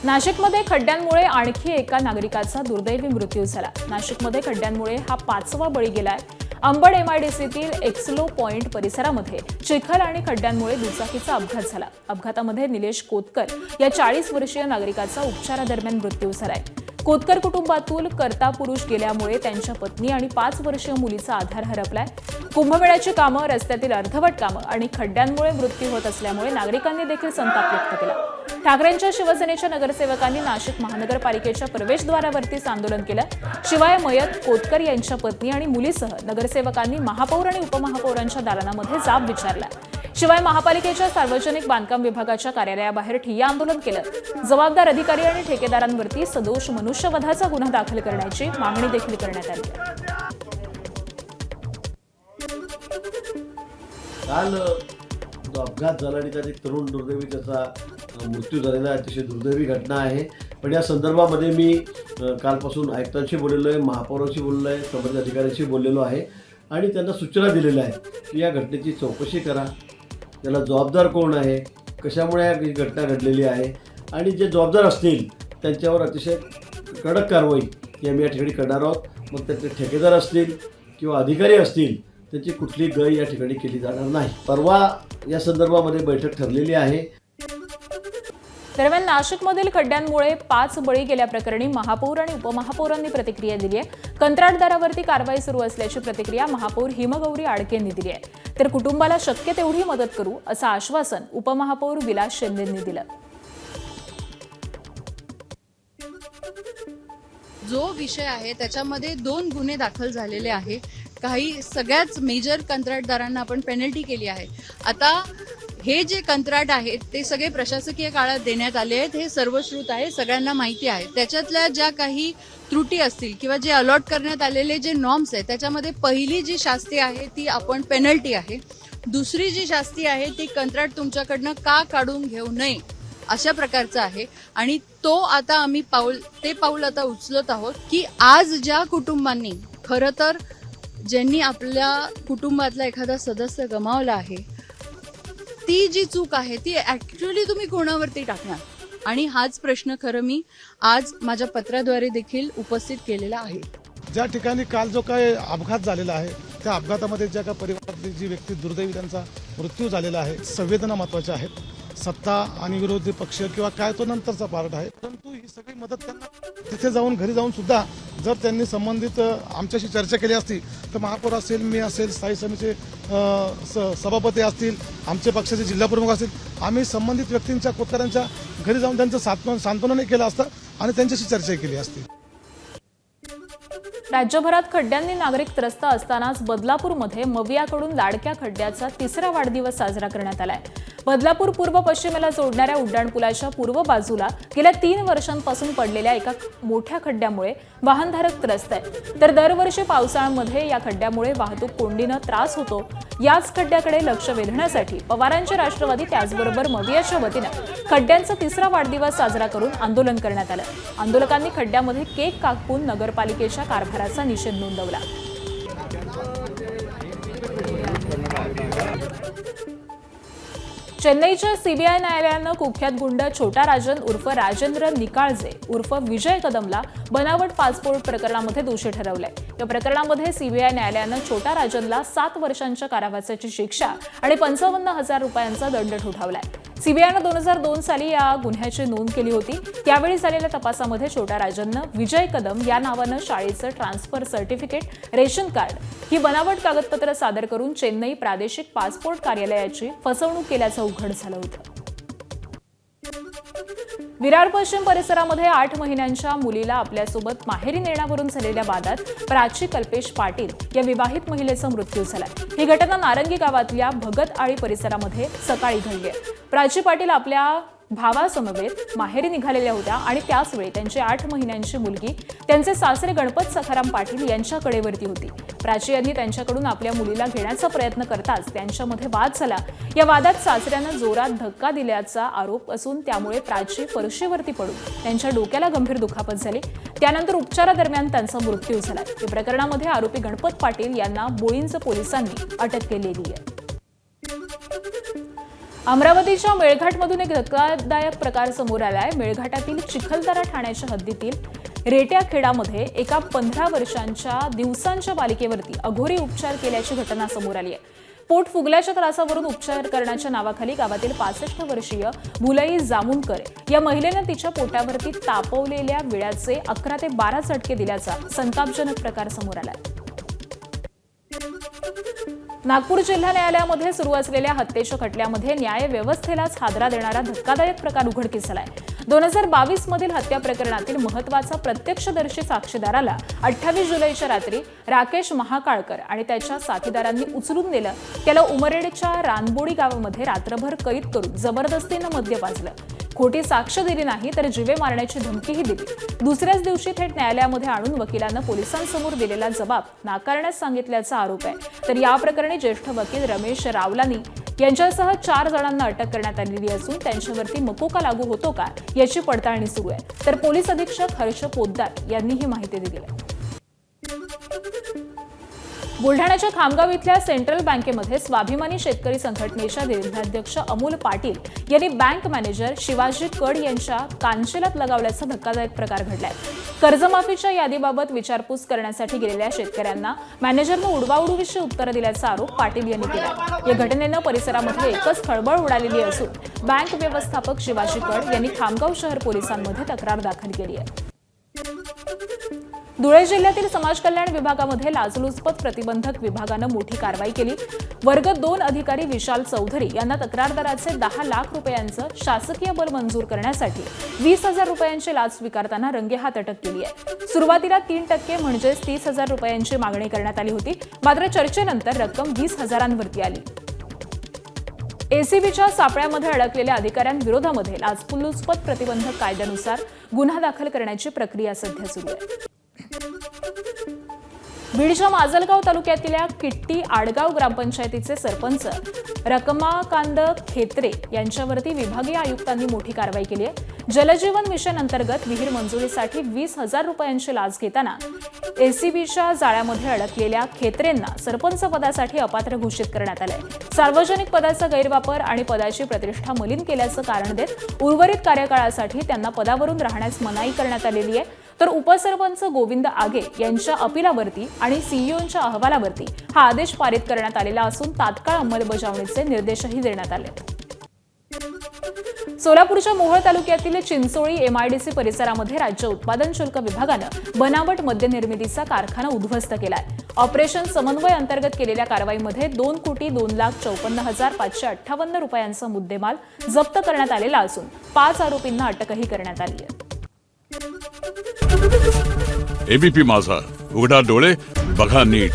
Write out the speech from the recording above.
नाशिकमध्ये खड्ड्यांमुळे आणखी एका नागरिकाचा दुर्दैवी मृत्यू झाला। नाशिकमध्ये खड्ड्यांमुळे हा 5वा बळी गेलाय। अंबड एमआयडीसीतील एक्सलो पॉइंट परिसरामध्ये चिखल आणि खड्ड्यांमुळे दुचाकीचा अपघात झाला। अपघातामध्ये निलेश कोतकर या 40 वर्षीय नागरिकाचा उपचारादरम्यान मृत्यू झालाय। कोतकर कुटुंबातून कर्ता पुरुष गेल्यामुळे त्यांच्या पत्नी आणि 5 वर्षीय मुलीचा आधार हरपलाय। कुंभमेळ्याची कामं, रस्त्यातील अर्धवट कामं आणि खड्ड्यांमुळे मृत्यू होत असल्यामुळे नागरिकांनी देखील संताप व्यक्त केला। ठाकरेंच्या शिवसेनेच्या नगरसेवकांनी नाशिक महानगरपालिकेच्या प्रवेशद्वारावरतीच आंदोलन केलं। शिवाय मयत कोतकर यांच्या पत्नी आणि मुलीसह नगरसेवकांनी महापौर आणि उपमहापौरांच्या दालनामध्ये जाब विचारला। शिवाय महापालिकेच्या सार्वजनिक बांधकाम विभागाच्या कार्यालयाबाहेर ठिय्या आंदोलन केलं। जबाबदार अधिकारी आणि ठेकेदारांवरती सदोष मनुष्यवधाचा गुन्हा दाखल करण्याची मागणी देखील करण्यात आली। काल जो अपघात झाला आणि त्यात एक तरुण दुर्दैवी त्याचा मृत्यू झालेला अतिशय दुर्दैवी घटना आहे। पण या संदर्भामध्ये मी कालपासून आयुक्तांशी बोललेलो आहे, महापौरांशी बोललेलो आहे, संबंधित अधिकाऱ्यांशी बोललेलो आहे आणि त्यांना सूचना दिलेल्या आहेत की या घटनेची चौकशी करा, त्याला जबाबदार कोण आहे, कशामुळे ही घटना घडलेली आहे आणि जे जबाबदार असतील त्यांच्यावर अतिशय कडक कारवाई ही आम्ही या ठिकाणी करणार आहोत। मग त्याचे ठेकेदार असतील किंवा अधिकारी असतील त्याची कुठली गय या ठिकाणी केली जाणार नाही। परवा या संदर्भामध्ये बैठक ठरलेली आहे। दरम्यान नाशिकमधील खड्ड्यांमुळे 5 बळी गेल्याप्रकरणी महापौर आणि उपमहापौरांनी प्रतिक्रिया दिली आहे। कंत्राटदारावरती कारवाई सुरू असल्याची प्रतिक्रिया महापौर हिमगौरी आडकेंनी दिली आहे। तर कुटुंबाला शक्य तेवढी मदत करू असं आश्वासन उपमहापौर विलास शिंदेंनी दिलं। जो विषय आहे त्याच्यामध्ये 2 गुन्हे दाखल झालेले आहे। काही सगळ्याच मेजर कंत्राटदारांना आपण पेनल्टी केली आहे। आता हे जे कंत्राट आहेत ते सगळे प्रशासकीय काळात देण्यात आले आहेत, हे सर्वश्रुत आहे, सगळ्यांना माहिती आहे। त्याच्यातल्या ज्या काही त्रुटी असतील किंवा जे अलॉट करण्यात आलेले जे नॉर्म्स आहेत त्याच्यामध्ये पहिली जी शास्ती आहे ती आपण पेनल्टी आहे। दुसरी जी शास्ती आहे ती कंत्राट तुमच्याकडनं का काढून घेऊ नये अशा प्रकारचं आहे आणि तो आता आम्ही पाऊल आता उचलत आहोत की आज ज्या कुटुंबांनी खरं तर ज्यांनी आपल्या कुटुंबातला एखादा सदस्य गमावला आहे ती जी चूक आहे ती ऍक्च्युअली तुम्ही कोणावरती टाकणार आणि हाच प्रश्न खरं मी आज माझ्या पत्राद्वारे देखील उपस्थित केलेला आहे। ज्या ठिकाणी काल जो काय अपघात झालेला आहे त्या अपघातामध्ये ज्या काही परिवारातली जी व्यक्ती दुर्दैवी त्यांचा मृत्यू झालेला आहे, संवेदना महत्त्वाच्या आहेत। सत्ता आणि विरोधी पक्ष किंवा काय तो नंतरचा पार्ट आहे, परंतु ही सगळी मदत त्यांना तिथे जाऊन घरी जाऊन सुद्धा जर त्यांनी संबंधित आमच्याशी चर्चा केली असती तर महापौर असेल, मी असेल, स्थायी समितीचे सभापती असतील, आमचे पक्षाचे जिल्हाप्रमुख असतील, आम्ही संबंधित व्यक्तींच्या कोतकरांच्या घरी जाऊन त्यांचं सांत्वनही केलं असतं आणि त्यांच्याशी चर्चा केली असती। राज्यभरात खड्ड्यांनी नागरिक त्रस्त असतानाच बदलापूरमध्ये मवियाकडून लाडक्या खड्ड्याचा 3रा वाढदिवस साजरा करण्यात आलाय। बदलापूर पूर्व पश्चिमेला जोडणाऱ्या उड्डाणपुलाच्या पूर्व बाजूला गेल्या 3 वर्षांपासून पडलेल्या एका मोठ्या खड्ड्यामुळे वाहनधारक त्रस्त आहेत। तर दरवर्षी पावसाळ्यामध्ये या खड्ड्यामुळे वाहतूक कोंडीनं त्रास होतो। याच खड्ड्याकडे लक्ष वेधण्यासाठी पवारांचे राष्ट्रवादी त्याचबरोबर मवियाच्या वतीनं खड्ड्यांचा 3रा वाढदिवस साजरा करून आंदोलन करण्यात आलं। आंदोलकांनी खड्ड्यामध्ये केक कापून नगरपालिकेच्या कारभाराचा निषेध नोंदवला। चेन्नईच्या सीबीआय न्यायालयानं कुख्यात गुंड छोटा राजन उर्फ राजेंद्र निकाळजे उर्फ विजय कदमला बनावट पासपोर्ट प्रकरणामध्ये दोषी ठरवलंय। या प्रकरणामध्ये सीबीआय न्यायालयानं छोटा राजनला 7 वर्षांच्या कारावासाची शिक्षा आणि 55,000 रुपयांचा दंड ठोठावलाय। सीबीआयनं 2002 साली या गुन्ह्याची नोंद केली होती। त्यावेळी झालेल्या तपासामध्ये छोटा राजननं विजय कदम या नावानं शाळेचं ट्रान्सफर सर्टिफिकेट, रेशन कार्ड ही बनावट कागदपत्र सादर करून चेन्नई प्रादेशिक पासपोर्ट कार्यालयाची फसवणूक केल्याचं उघड झालं होतं। विरार पश्चिम परिसरामध्ये 8 महिन्यांच्या मुलीला आपल्यासोबत माहेरी नेण्यावरून झालेल्या वादात प्राची कल्पेश पाटील या विवाहित महिलेचा मृत्यू झाला। ही घटना नारंगी गावातल्या भगत आळी परिसरामध्ये सकाळी घडली आहे। प्राची पाटील आपल्या भावासमवेत माहेरी निघालेल्या होत्या आणि त्याचवेळी त्यांची 8 महिन्यांची मुलगी त्यांचे सासरे गणपत सखाराम पाटील यांच्या कडेवरती होती। प्राची यांनी त्यांच्याकडून आपल्या मुलीला घेण्याचा प्रयत्न करताच त्यांच्यामध्ये वाद झाला। या वादात सासऱ्यानं जोरात धक्का दिल्याचा आरोप असून त्यामुळे प्राची फरशीवरती पडून त्यांच्या डोक्याला गंभीर दुखापत झाली। त्यानंतर उपचारादरम्यान त्यांचा मृत्यू झाला। या प्रकरणामध्ये आरोपी गणपत पाटील यांना बोळिंज पोलिसांनी अटक केलेली आहे। अमरावतीच्या मेळघाटमधून एक धक्कादायक प्रकार समोर आलाय. मेळघाटातील चिखलदरा ठाण्याच्या हद्दीतील रेट्या खेडामध्ये एका 15 वर्षांच्या दिवसांच्या बालिकेवरती अघोरी उपचार केल्याची घटना समोर आली आहे. पोट फुगल्याच्या त्रासावरून उपचार करण्याच्या नावाखाली गावातील 65 वर्षीय भुलाई जामुनकर या महिलेनं तिच्या पोटावरती तापवलेल्या विळ्याचे 11 ते 12 चटके दिल्याचा संतापजनक प्रकार समोर आलाय. नागपूर जिल्हा न्यायालयामध्ये सुरू असलेल्या हत्येच्या खटल्यामध्ये न्याय व्यवस्थेलाच हादरा देणारा धक्कादायक प्रकार उघडकीस आलाय. 2022 मधील हत्या प्रकरणातील महत्वाचा प्रत्यक्षदर्शी साक्षीदाराला 28 जुलैच्या रात्री राकेश महाकाळकर आणि त्याच्या साथीदारांनी उचलून नेलं. त्याला उमरेडच्या रानबोडी गावामध्ये रात्रभर कैद करून जबरदस्तीनं मद्य पाजलं. खोटी साक्ष दिली नाही तर जीवे मारण्याची धमकीही दिली. दुसऱ्याच दिवशी थेट न्यायालयामध्ये आणून वकिलांना पोलिसांसमोर दिलेला जबाब नाकारण्यास सांगितल्याचा आरोप आहे. तर या प्रकरणी ज्येष्ठ वकील रमेश रावलानी यांच्यासह 4 जणांना अटक करण्यात आलेली असून त्यांच्यावरती मकोका लागू होतो का याची पडताळणी सुरू आहे. तर पोलीस अधीक्षक हर्ष पोद्दार यांनी ही माहिती दिली आहे. बुलढाण्याच्या खामगाव इथल्या सेंट्रल बँकेमध्ये स्वाभिमानी शेतकरी संघटनेच्या जिल्हाध्यक्ष अमोल पाटील यांनी बँक मॅनेजर शिवाजी कड यांच्या कांचेलात लगावल्याचा धक्कादायक प्रकार घडलाय. कर्जमाफीच्या यादीबाबत विचारपूस करण्यासाठी गेलेल्या शेतकऱ्यांना मॅनेजरनं उडवाउडवीची उत्तरं दिल्याचा आरोप पाटील यांनी केला. या घटनेनं परिसरामध्ये एकच खळबळ उडालेली असून बँक व्यवस्थापक शिवाजी कड यांनी खामगाव शहर पोलिसांमध्ये तक्रार दाखल केली आहे. धुळे जिल्ह्यातील समाज कल्याण विभागामध्ये लाचलुचपत प्रतिबंधक विभागानं मोठी कारवाई केली. वर्ग 2 अधिकारी विशाल चौधरी यांना तक्रारदाराचे 10 लाख रुपयांचं शासकीय बल मंजूर करण्यासाठी 20,000 रुपयांची लाच स्वीकारताना रंगेहात अटक केली आहे. सुरुवातीला 3% म्हणजेच 30,000 रुपयांची मागणी करण्यात आली होती. मात्र चर्चेनंतर रक्कम 20,000वरती आली. एसीबीच्या सापळ्यामध्ये अडकलेल्या अधिकाऱ्यांविरोधामध्ये लाचलुचपत प्रतिबंधक कायद्यानुसार गुन्हा दाखल करण्याची प्रक्रिया सध्या सुरू आहे. बीडच्या माजलगाव तालुक्यातल्या किट्टी आडगाव ग्रामपंचायतीचे सरपंच रकमाकांद खेत्रे यांच्यावरती विभागीय आयुक्तांनी मोठी कारवाई केली आहे. जलजीवन मिशन अंतर्गत विहीर मंजुरीसाठी 20,000 रुपयांची लाच घेताना एसीबीच्या जाळ्यामध्ये अडकलेल्या खेत्रेंना सरपंच पदासाठी अपात्र घोषित करण्यात आलंय. सार्वजनिक पदाचा गैरवापर आणि पदाची प्रतिष्ठा मलिन केल्याचं कारण देत उर्वरित कार्यकाळासाठी त्यांना पदावरून राहण्यास मनाई करण्यात आलेली आहे. तर उपसरपंच गोविंद आगे यांच्या अपिलावरती आणि सीईओच्या अहवालावरती हा आदेश पारित करण्यात आलेला असून तात्काळ अंमलबजावणीचे निर्देशही देण्यात आले. सोलापूरच्या मोहोळ तालुक्यातील चिंचोळी एमआयडीसी परिसरामध्ये राज्य उत्पादन शुल्क विभागानं बनावट मद्य निर्मितीचा कारखाना उद्ध्वस्त केलाय. ऑपरेशन समन्वय अंतर्गत केलेल्या कारवाईमध्ये 2,54,558 रुपयांचा मुद्देमाल जप्त करण्यात आलेला असून 5 आरोपींना अटकही करण्यात आली आहे. एबीपी माझा, उघडा डोळे बघा नीट.